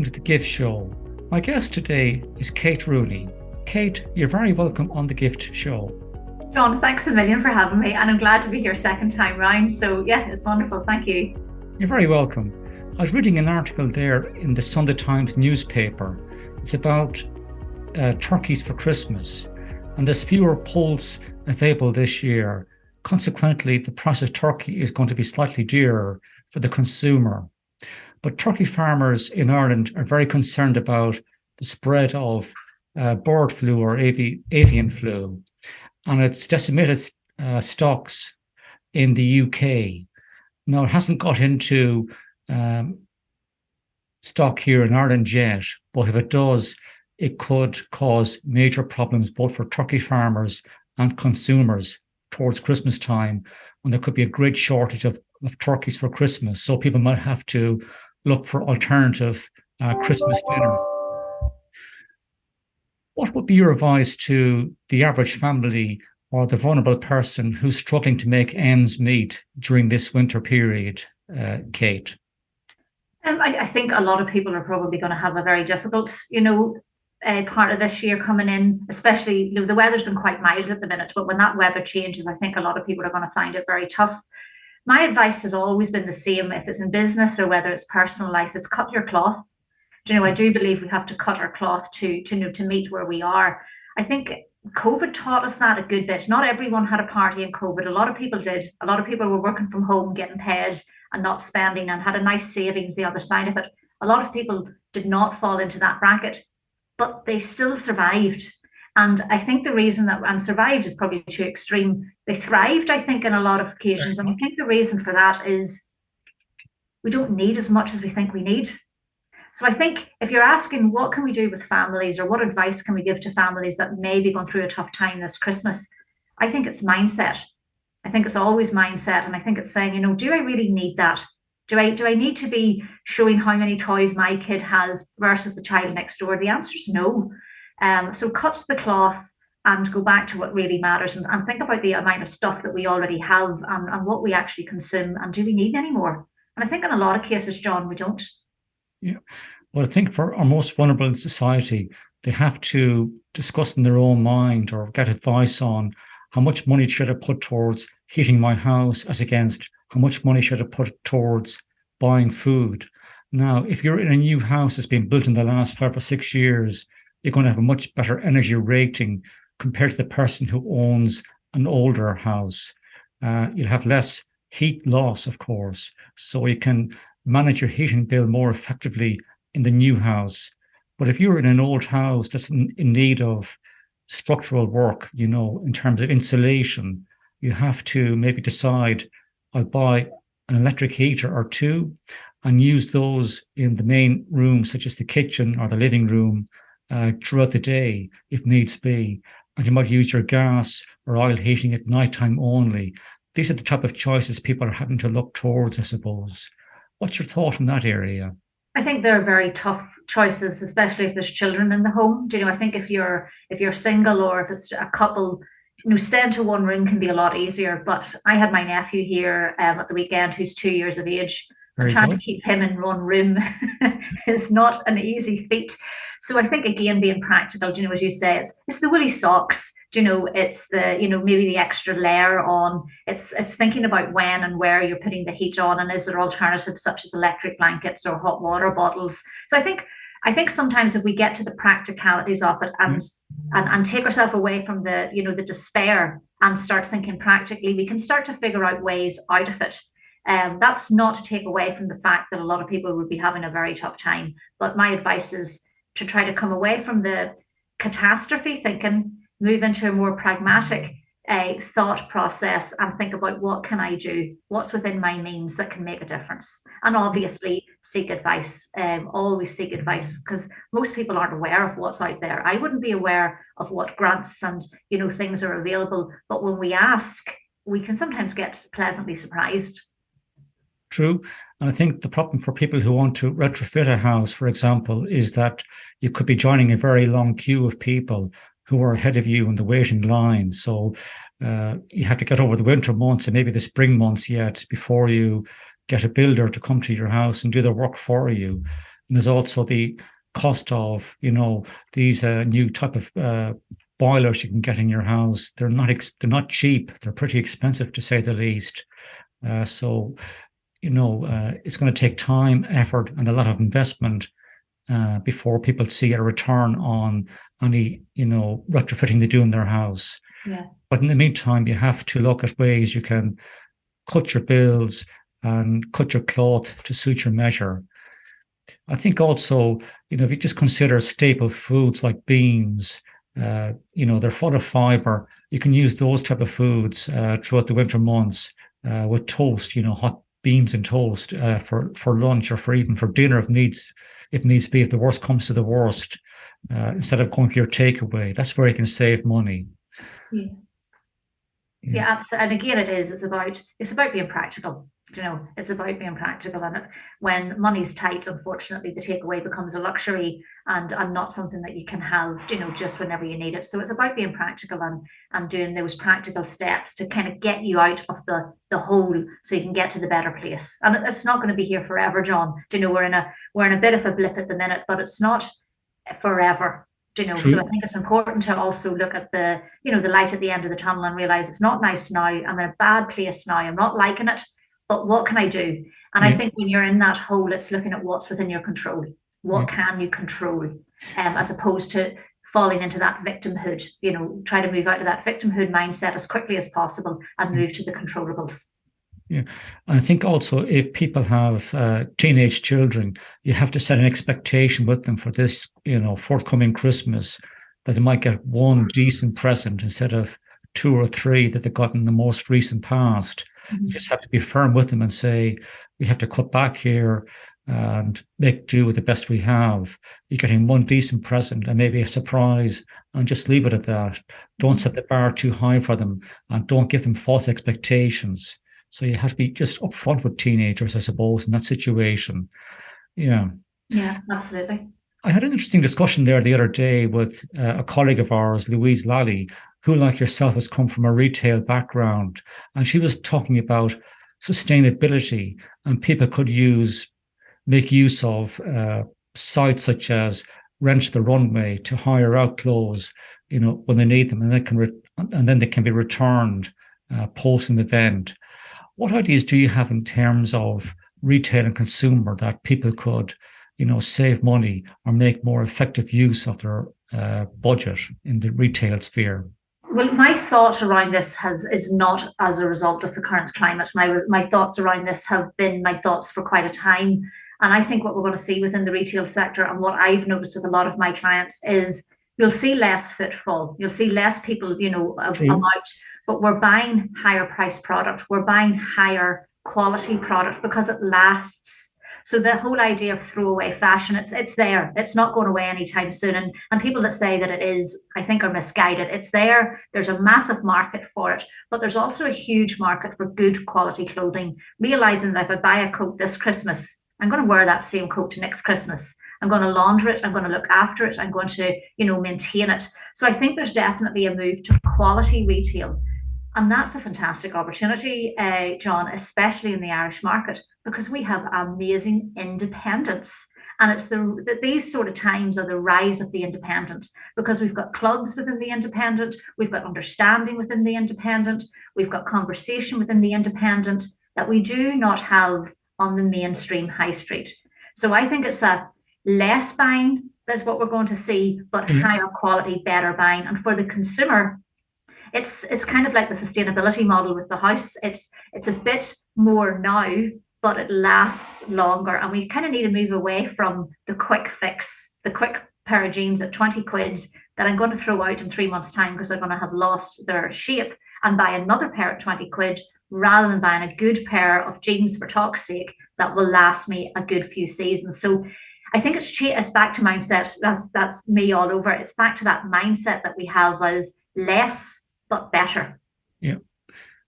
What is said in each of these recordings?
welcome to the Gift Show. My guest today is Kate Rooney. Kate, you're very welcome on the Gift Show. John, thanks a million for having me, and I'm glad to be here second time round. So yeah, it's wonderful. Thank you. You're very welcome. I was reading an article there in the Sunday Times newspaper. It's about turkeys for Christmas, and there's fewer poults available this year. Consequently, the price of turkey is going to be slightly dearer for the consumer. But turkey farmers in Ireland are very concerned about the spread of bird flu or avian flu, and it's decimated stocks in the UK. Now, it hasn't got into um, stock here in Ireland yet, but if it does, it could cause major problems both for turkey farmers and consumers towards Christmas time, when there could be a great shortage of turkeys for Christmas. So people might have to look for alternative Christmas dinner. What would be your advice to the average family or the vulnerable person who's struggling to make ends meet during this winter period, Kate? I think a lot of people are probably going to have a very difficult, part of this year coming in. Especially, the weather's been quite mild at the minute, but when that weather changes, I think a lot of people are going to find it very tough. My advice has always been the same, if it's in business or whether it's personal life, is cut your cloth. I do believe we have to cut our cloth to meet where we are. I think COVID taught us that a good bit. Not everyone had a party in COVID. A lot of people did. A lot of people were working from home, getting paid and not spending, and had a nice savings the other side of it. A lot of people did not fall into that bracket, but they still survived. And I think the reason that, and survived is probably too extreme, they thrived, I think, in a lot of occasions. And I think the reason for that is we don't need as much as we think we need. So I think if you're asking what can we do with families, or what advice can we give to families that may be going through a tough time this Christmas, I think it's mindset. I think it's always mindset. And I think it's saying, do I really need that? Do I need to be showing how many toys my kid has versus the child next door? The answer is no. So cut the cloth and go back to what really matters, and think about the amount of stuff that we already have, and what we actually consume, and do we need any more? And I think in a lot of cases, John, we don't. Yeah. Well, I think for our most vulnerable in society, they have to discuss in their own mind or get advice on how much money should I put towards heating my house as against how much money should I put towards buying food. Now, if you're in a new house that's been built in the last 5 or 6 years, you're going to have a much better energy rating compared to the person who owns an older house. You'll have less heat loss, of course, so you can manage your heating bill more effectively in the new house. But if you're in an old house that's in need of structural work, in terms of insulation, you have to maybe decide, I'll buy an electric heater or two and use those in the main room, such as the kitchen or the living room, throughout the day, if needs be. And you might use your gas or oil heating at nighttime only. These are the type of choices people are having to look towards, I suppose. What's your thought in that area? I think they're very tough choices, especially if there's children in the home. I think if you're single, or if it's a couple, staying to one room can be a lot easier. But I had my nephew here at the weekend, who's 2 years of age, and Very trying to good. keep him in one room is not an easy feat. So I think, again, being practical, as you say, it's the woolly socks. It's the, maybe the extra layer on. It's thinking about when and where you're putting the heat on, and is there alternatives such as electric blankets or hot water bottles. So I think sometimes if we get to the practicalities of it, and take ourselves away from the despair, and start thinking practically, we can start to figure out ways out of it. That's not to take away from the fact that a lot of people would be having a very tough time. But my advice is to try to come away from the catastrophe thinking, move into a more pragmatic thought process, and think about, what can I do? What's within my means that can make a difference? And obviously seek advice. Always seek advice, because most people aren't aware of what's out there. I wouldn't be aware of what grants and things are available. But when we ask, we can sometimes get pleasantly surprised. True. And I think the problem for people who want to retrofit a house, for example, is that you could be joining a very long queue of people who are ahead of you in the waiting line. So you have to get over the winter months and maybe the spring months yet before you get a builder to come to your house and do the work for you. And there's also the cost of, these new type of boilers you can get in your house. They're not cheap. They're pretty expensive to say the least. So it's going to take time, effort, and a lot of investment before people see a return on any, retrofitting they do in their house. Yeah. But in the meantime, you have to look at ways you can cut your bills and cut your cloth to suit your measure. I think also, if you just consider staple foods like beans, they're full of fiber. You can use those type of foods throughout the winter months with toast, hot beans and toast for lunch or for even for dinner if needs be, if the worst comes to the worst, instead of going for your takeaway. That's where you can save money. Yeah. Yeah, absolutely. And again, it's about being practical. It's about being practical. And when money's tight, unfortunately, the takeaway becomes a luxury and not something that you can have, just whenever you need it. So it's about being practical and doing those practical steps to kind of get you out of the hole so you can get to the better place. And it's not going to be here forever, John. We're in a bit of a blip at the minute, but it's not forever. So I think it's important to also look at the light at the end of the tunnel and realize it's not nice now. I'm in a bad place now. I'm not liking it, but what can I do? And I think when you're in that hole, it's looking at what's within your control. What can you control? As opposed to falling into that victimhood, try to move out of that victimhood mindset as quickly as possible and move to the controllables. Yeah. I think also if people have teenage children, you have to set an expectation with them for this, forthcoming Christmas, that they might get one decent present instead of two or three that they've gotten in the most recent past. Mm-hmm. You just have to be firm with them and say, we have to cut back here and make do with the best we have. You're getting one decent present and maybe a surprise, and just leave it at that. Don't set the bar too high for them, and don't give them false expectations. So you have to be just upfront with teenagers, I suppose, in that situation. Yeah. Yeah, absolutely. I had an interesting discussion there the other day with a colleague of ours, Louise Lally, who, like yourself, has come from a retail background. And she was talking about sustainability, and people could make use of sites such as Rent the Runway to hire out clothes, when they need them, and then they can be returned post an event. What ideas do you have in terms of retail and consumer that people could, save money or make more effective use of their budget in the retail sphere? Well, my thought around this is not as a result of the current climate. My thoughts around this have been my thoughts for quite a time. And I think what we're going to see within the retail sector, and what I've noticed with a lot of my clients, is you'll see less footfall. You'll see less people, about, but we're buying higher price product. We're buying higher quality product because it lasts. So the whole idea of throwaway fashion, it's there. It's not going away anytime soon. And people that say that it is, I think, are misguided. It's there. There's a massive market for it, but there's also a huge market for good quality clothing. Realizing that if I buy a coat this Christmas, I'm going to wear that same coat to next Christmas. I'm going to launder it. I'm going to look after it. I'm going to, maintain it. So I think there's definitely a move to quality retail. And that's a fantastic opportunity, John, especially in the Irish market, because we have amazing independence. And it's these sort of times are the rise of the independent, because we've got clubs within the independent, we've got understanding within the independent, we've got conversation within the independent that we do not have on the mainstream high street. So I think it's a less buying, that's what we're going to see, but higher quality, better buying. And for the consumer, it's kind of like the sustainability model with the house. It's a bit more now, but it lasts longer. And we kind of need to move away from the quick fix, the quick pair of jeans at 20 quid that I'm going to throw out in 3 months' time because they're going to have lost their shape, and buy another pair at 20 quid rather than buying a good pair of jeans for talk's sake that will last me a good few seasons. So I think it's back to mindset. That's me all over. It's back to that mindset that we have as less but better. Yeah,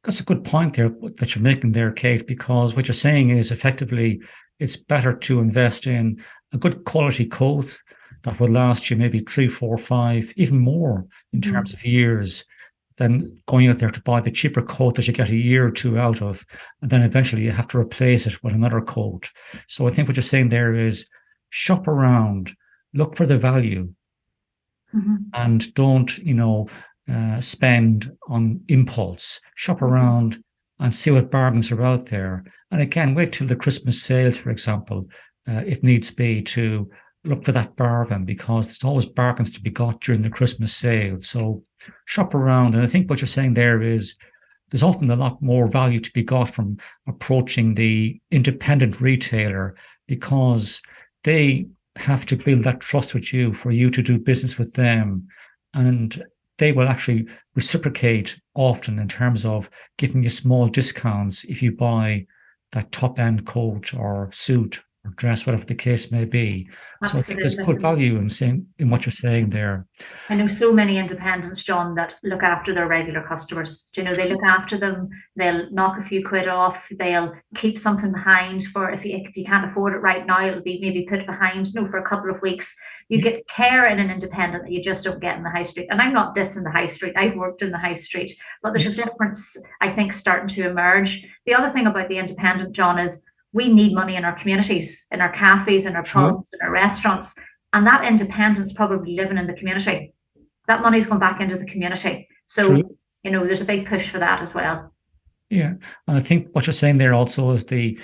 that's a good point there that you're making there, Kate, because what you're saying is effectively it's better to invest in a good quality coat that will last you maybe 3, 4, 5, even more in terms of years, than going out there to buy the cheaper coat that you get a year or two out of, and then eventually you have to replace it with another coat. So I think what you're saying there is shop around, look for the value, Mhm. and don't, spend on impulse. Shop Mhm. around and see what bargains are out there. And again, wait till the Christmas sales, for example, if needs be, to look for that bargain because there's always bargains to be got during the Christmas sale. So shop around. And I think what you're saying there is there's often a lot more value to be got from approaching the independent retailer because they have to build that trust with you for you to do business with them. And they will actually reciprocate often in terms of giving you small discounts if you buy that top end coat or suit or dress, whatever the case may be. So I think there's Absolutely. good value in saying in what you're saying there. I know so many independents, John, that look after their regular customers. Do you know, they look after them, they'll knock a few quid off, they'll keep something behind for if you can't afford it right now, it'll be maybe put behind, for a couple of weeks. You Yeah, get care in an independent that you just don't get in the high street. And I'm not dissing the high street, I've worked in the high street, but there's yeah, a difference, I think, starting to emerge. The other thing about the independent, John, is we need money in our communities, in our cafes, in our true, pubs, in our restaurants. And that independent's probably living in the community. That money's gone back into the community. true. So, there's a big push for that as well. Yeah. And I think what you're saying there also is the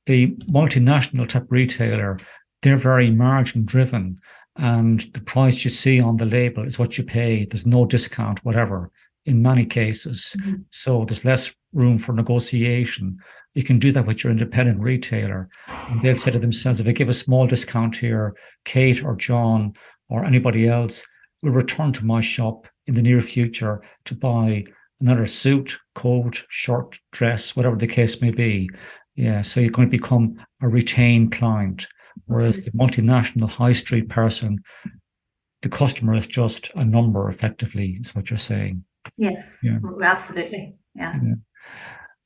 multinational type retailer, they're very margin driven. And the price you see on the label is what you pay. There's no discount, whatever, in many cases. Mhm. So there's less room for negotiation. You can do that with your independent retailer. And they'll say to themselves, if I give a small discount here, Kate or John or anybody else will return to my shop in the near future to buy another suit, coat, shirt, dress, whatever the case may be. Yeah, so you're going to become a retained client. Whereas the Absolutely. multinational high street person, the customer is just a number, effectively, is what you're saying. Yes, Yeah. absolutely. Yeah. Yeah.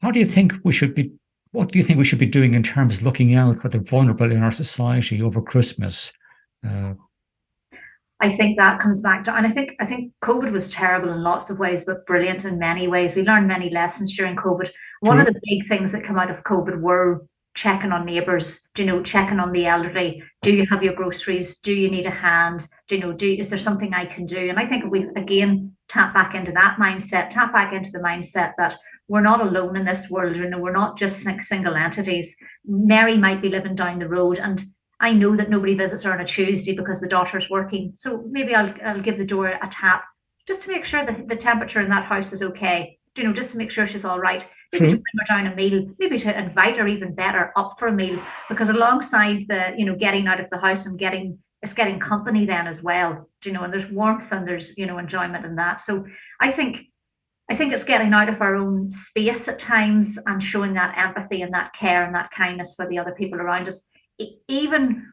How do you think we should be? What do you think we should be doing in terms of looking out for the vulnerable in our society over Christmas? Uh, I think that comes back to, and I think COVID was terrible in lots of ways, but brilliant in many ways. We learned many lessons during COVID. One of true, the big things that came out of COVID were checking on neighbours, checking on the elderly. Do you have your groceries? Do you need a hand? Is there something I can do? And I think if we again tap back into that mindset, tap back into the mindset that we're not alone in this world. We're not just single entities. Mary might be living down the road, and I know that nobody visits her on a Tuesday because the daughter's working. So maybe I'll give the door a tap just to make sure that the temperature in that house is okay. Just to make sure she's all right. Maybe to true, bring her down a meal, maybe to invite her even better up for a meal, because alongside the, getting out of the house and getting company then as well, and there's warmth and there's, enjoyment in that. So I think I think it's getting out of our own space at times and showing that empathy and that care and that kindness for the other people around us. Even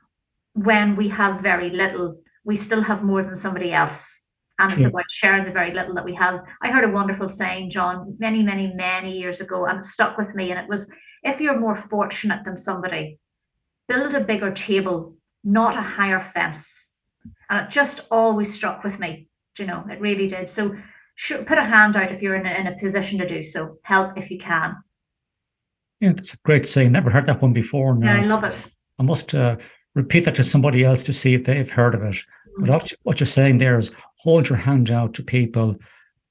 when we have very little, we still have more than somebody else. And it's true. about sharing the very little that we have. I heard a wonderful saying, John, many, many, many years ago, and it stuck with me. And it was, if you're more fortunate than somebody, build a bigger table, not a higher fence. And it just always struck with me. It really did. So put a hand out if you're in a position to do so. Help if you can. Yeah, that's a great saying. Never heard that one before Yeah, now. I So love it. I must repeat that to somebody else to see if they've heard of it. But what you're saying there is hold your hand out to people,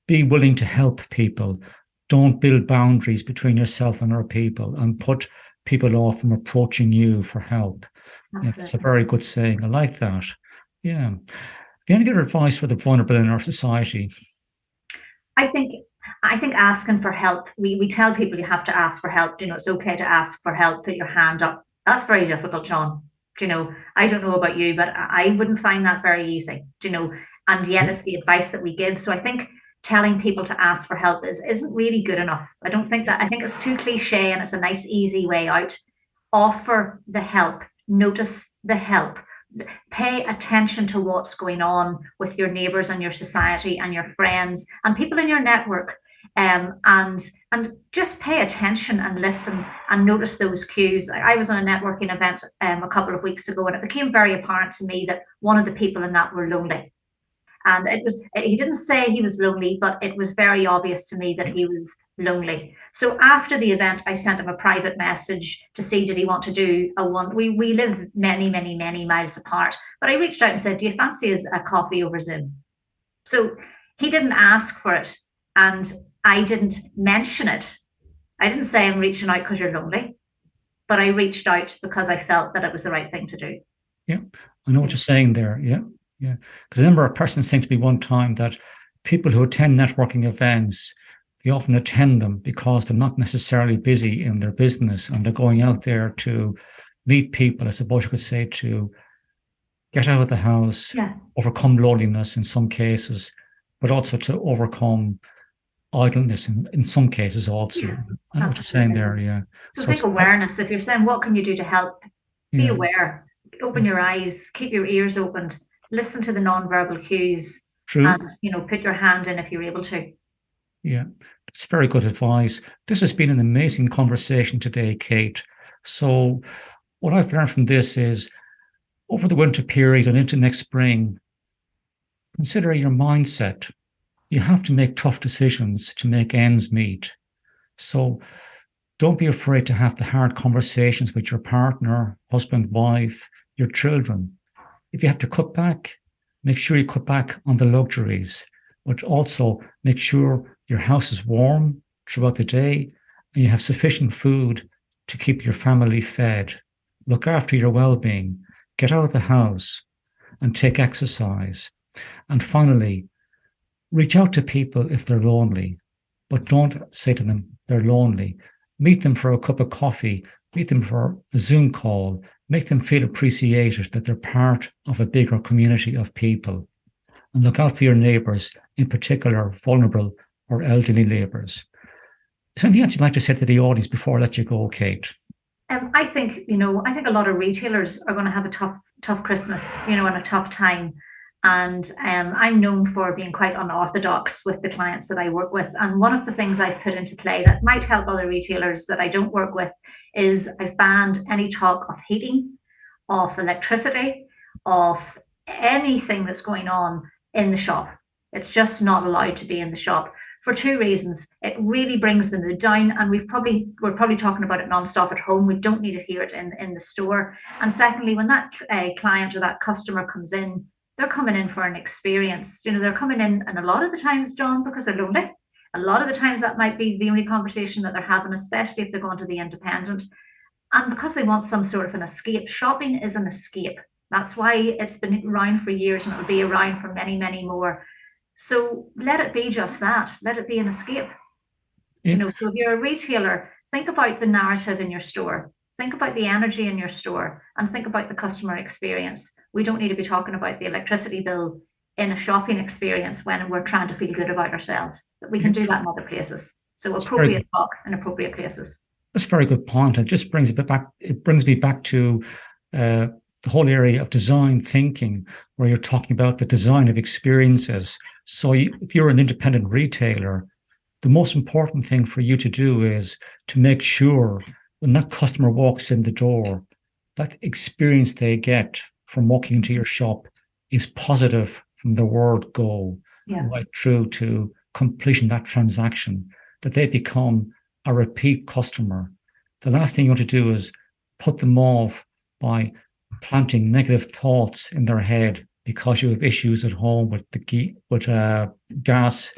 be willing to help people. Don't build boundaries between yourself and other people and put people off from approaching you for help. Yeah, that's a Absolutely. very good saying. I like that. Yeah. Any other advice for the vulnerable in our society? I think I think asking for help, we tell people you have to ask for help. It's okay to ask for help, put your hand up. That's very difficult, John. I don't know about you, but I wouldn't find that very easy, and yet it's the advice that we give. So I think telling people to ask for help isn't really good enough. I don't think that, I think it's too cliche and it's a nice, easy way out. Offer the help, notice the help, pay attention to what's going on with your neighbors and your society and your friends and people in your network, and just pay attention and listen and notice those cues. I was on a networking event a couple of weeks ago, and it became very apparent to me that one of the people in that were lonely. And he didn't say he was lonely, but it was very obvious to me that he was lonely. So after the event, I sent him a private message to see did he want to do a one. We live many, many, many miles apart, but I reached out and said, "Do you fancy a coffee over Zoom?" So he didn't ask for it, and I didn't mention it. I didn't say I'm reaching out because you're lonely, but I reached out because I felt that it was the right thing to do. Yeah, I know what you're saying there. Yeah, yeah. Because I remember a person saying to me one time that people who attend networking events, they often attend them because they're not necessarily busy in their business and they're going out there to meet people, I suppose you could say, to get out of the house, Yeah, overcome loneliness in some cases, but also to overcome idleness in some cases also. yeah, I know what you're saying absolutely. there. Yeah. So So think it's awareness. If you're saying, what can you do to help? Be yeah, aware. Open your eyes. Keep your ears opened. Listen to the non-verbal cues, and true. put your hand in if you're able to. Yeah, that's very good advice. This has been an amazing conversation today, Kate. So, what I've learned from this is over the winter period and into next spring, consider your mindset. You have to make tough decisions to make ends meet. So, don't be afraid to have the hard conversations with your partner, husband, wife, your children. If you have to cut back, make sure you cut back on the luxuries, but also make sure your house is warm throughout the day and you have sufficient food to keep your family fed. Look after your well being, get out of the house and take exercise. And finally, reach out to people if they're lonely, but don't say to them they're lonely. Meet them for a cup of coffee, meet them for a Zoom call, make them feel appreciated that they're part of a bigger community of people. And look out for your neighbours, in particular, vulnerable or elderly neighbours. Is there anything else you'd like to say to the audience before I let you go, Kate? I think a lot of retailers are going to have a tough Christmas, and a tough time. And I'm known for being quite unorthodox with the clients that I work with. And one of the things I've put into play that might help other retailers that I don't work with is I've banned any talk of heating, of electricity, of anything that's going on in the shop. It's just not allowed to be in the shop for two reasons. It really brings the mood down, and we're probably talking about it nonstop at home. We don't need to hear it in the store. And secondly, when that client or that customer comes in, they're coming in for an experience. They're coming in, and a lot of the times, John, because they're lonely. A lot of the times that might be the only conversation that they're having, especially if they're going to the independent. And because they want some sort of an escape, shopping is an escape. That's why it's been around for years and it'll be around for many, many more. So let it be just that. Let it be an escape. Yeah, So if you're a retailer, think about the narrative in your store. Think about the energy in your store and think about the customer experience. We don't need to be talking about the electricity bill in a shopping experience when we're trying to feel good about ourselves. But we yeah. can do that in other places. So It's very appropriate talk in appropriate places. That's a very good point. It just brings it back. It brings me back to uh, the whole area of design thinking, where you're talking about the design of experiences. So, if you're an independent retailer, the most important thing for you to do is to make sure when that customer walks in the door, that experience they get from walking into your shop is positive from the word go Yeah. right through to completion that transaction, that they become a repeat customer. The last thing you want to do is put them off by planting negative thoughts in their head because you have issues at home with gas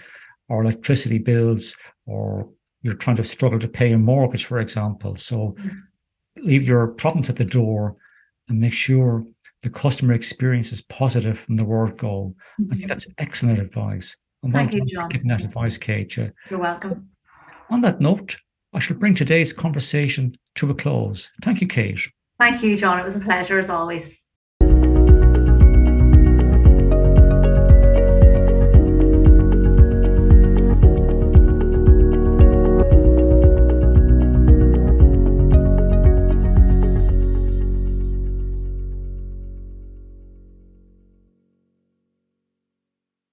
or electricity bills, or you're trying to struggle to pay a mortgage, for example. So leave your problems at the door and make sure the customer experience is positive from the word go. I think that's excellent advice. And well Thank you, done for John. giving that advice, Kate. You're welcome. On that note, I shall bring today's conversation to a close. Thank you, Kate. Thank you, John. It was a pleasure as always.